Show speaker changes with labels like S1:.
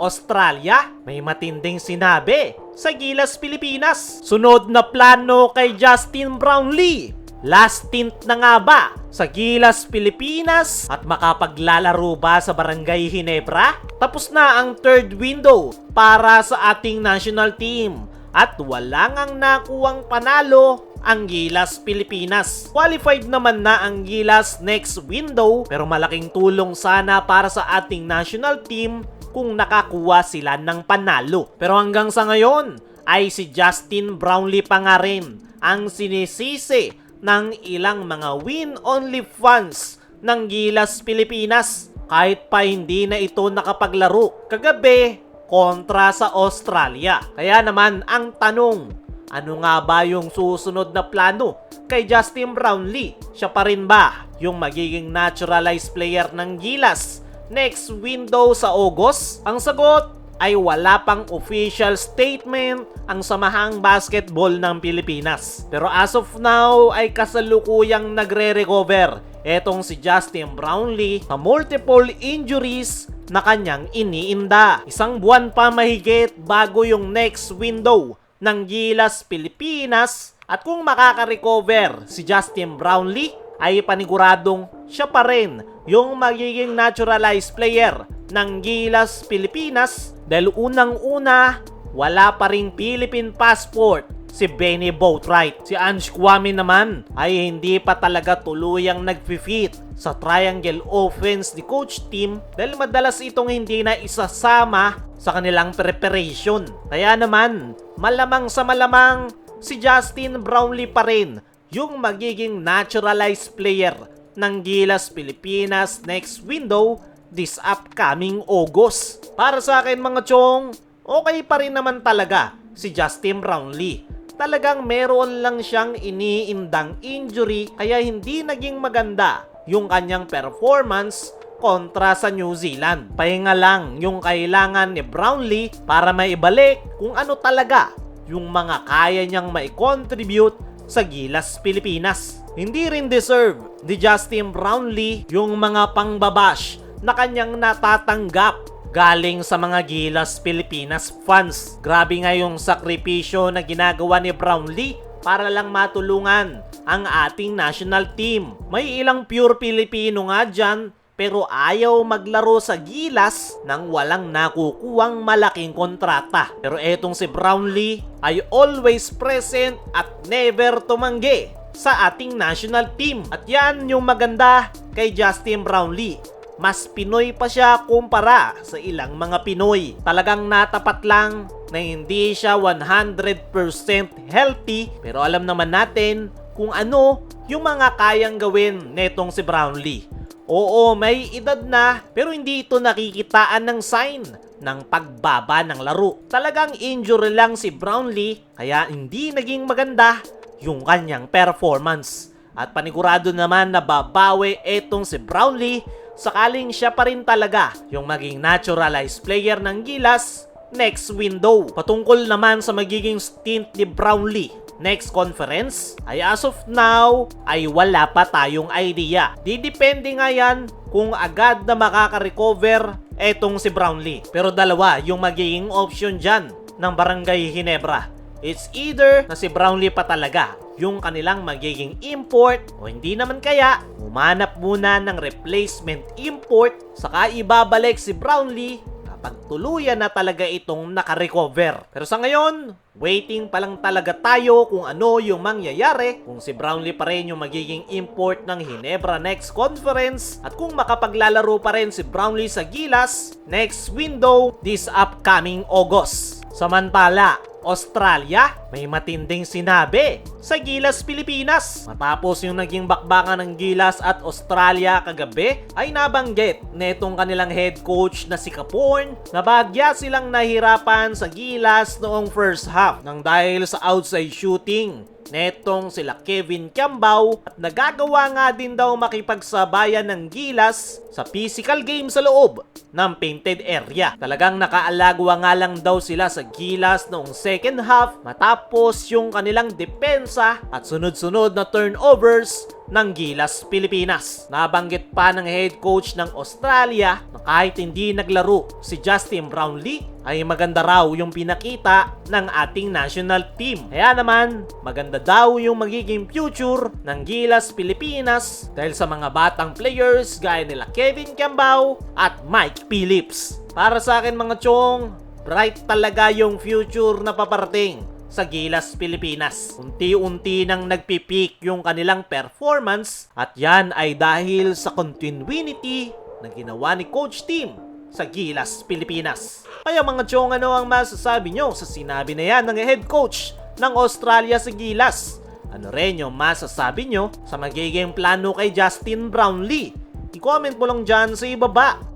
S1: Australia, may matinding sinabi sa Gilas Pilipinas. Sunod na plano kay Justin Brownlee. Last stint na nga ba sa Gilas Pilipinas at makapaglalaro ba sa Barangay Ginebra? Tapos na ang third window para sa ating national team at wala ngang nakuwang panalo ang Gilas Pilipinas. Qualified naman na ang Gilas next window pero malaking tulong sana para sa ating national team kung nakakuha sila ng panalo. Pero hanggang sa ngayon ay si Justin Brownlee pa nga rin ang sinisisi ng ilang mga win-only fans ng Gilas Pilipinas kahit pa hindi na ito nakapaglaro kagabi kontra sa Australia. Kaya naman ang tanong, ano nga ba yung susunod na plano kay Justin Brownlee? Siya pa rin ba yung magiging naturalized player ng Gilas next window sa August? Ang sagot ay wala pang official statement ang Samahang Basketball ng Pilipinas. Pero as of now ay kasalukuyang nagre-recover etong si Justin Brownlee sa multiple injuries na kanyang iniinda. Isang buwan pa mahigit bago yung next window ng Gilas Pilipinas at kung makaka-recover si Justin Brownlee ay paniguradong siya pa rin yung magiging naturalized player ng Gilas Pilipinas dahil unang-una wala pa ring Philippine passport si Benny Boatwright. Si Ange Kwame naman ay hindi pa talaga tuluyang nag-fit sa triangle offense ni coach team dahil madalas itong hindi na isasama sa kanilang preparation. Kaya naman malamang sa malamang si Justin Brownlee pa rin yung magiging naturalized player ng Gilas Pilipinas next window this upcoming August. Para sa akin mga chong, okay pa rin naman talaga si Justin Brownlee. Talagang meron lang siyang iniindang injury kaya hindi naging maganda yung kanyang performance kontra sa New Zealand. Pahinga lang yung kailangan ni Brownlee para maibalik kung ano talaga yung mga kaya niyang mai-contribute sa Gilas Pilipinas. Hindi rin deserve ni Justin Brownlee yung mga pangbabash na kanyang natatanggap galing sa mga Gilas Pilipinas fans. Grabe nga yung sakripisyo na ginagawa ni Brownlee para lang matulungan ang ating national team. May ilang pure Pilipino nga dyan pero ayaw maglaro sa Gilas nang walang nakukuwang malaking kontrata. Pero etong si Brownlee ay always present at never tumanggi sa ating national team. At yan yung maganda kay Justin Brownlee. Mas Pinoy pa siya kumpara sa ilang mga Pinoy. Talagang natapat lang na hindi siya 100% healthy pero alam naman natin kung ano yung mga kayang gawin netong si Brownlee. Oo, may edad na pero hindi ito nakikitaan ng sign ng pagbaba ng laro. Talagang injury lang si Brownlee kaya hindi naging maganda yung kanyang performance. At panigurado naman na babawi etong si Brownlee sakaling siya pa rin talaga yung maging naturalized player ng Gilas next window. Patungkol naman sa magiging stint ni Brownlee next conference ay as of now ay wala pa tayong idea. Didepende nga yan kung agad na makaka-recover etong si Brownlee. Pero dalawa yung magiging option dyan ng Barangay Ginebra. It's either na si Brownlee pa talaga yung kanilang magiging import o hindi naman kaya humanap muna ng replacement import saka ibabalik si Brownlee kapag tuluyan na talaga itong naka-recover. Pero sa ngayon, waiting pa lang talaga tayo kung ano yung mangyayari, kung si Brownlee pa rin yung magiging import ng Ginebra next conference at kung makapaglalaro pa rin si Brownlee sa Gilas next window this upcoming August. Samantala, Australia, may matinding sinabi sa Gilas Pilipinas. Matapos yung naging bakbakan ng Gilas at Australia kagabi, ay nabanggit netong kanilang head coach na si Caporn na bahagya silang nahirapan sa Gilas noong first half nang dahil sa outside shooting netong sila Kevin Kiambao at nagagawa nga din daw makipagsabayan ng Gilas sa physical game sa loob ng painted area. Talagang nakaalagwa nga lang daw sila sa Gilas noong second half matapos yung kanilang depensa at sunod-sunod na turnovers ng Gilas Pilipinas. Nabanggit pa ng head coach ng Australia na kahit hindi naglaro si Justin Brownlee ay maganda raw yung pinakita ng ating national team. Kaya naman, maganda daw yung magiging future ng Gilas Pilipinas dahil sa mga batang players gaya nila Kevin Cambao at Mike Phillips. Para sa akin mga chong, bright talaga yung future na paparating sa Gilas Pilipinas. Unti-unti nang nagpipeak yung kanilang performance at yan ay dahil sa continuity na ginawa ni Coach Tim sa Gilas Pilipinas. Kaya mga chong, ano ang masasabi nyo sa sinabi na yan ng head coach ng Australia sa Gilas? Ano rin yung masasabi nyo sa magiging plano kay Justin Brownlee? I-comment mo lang dyan sa ibaba.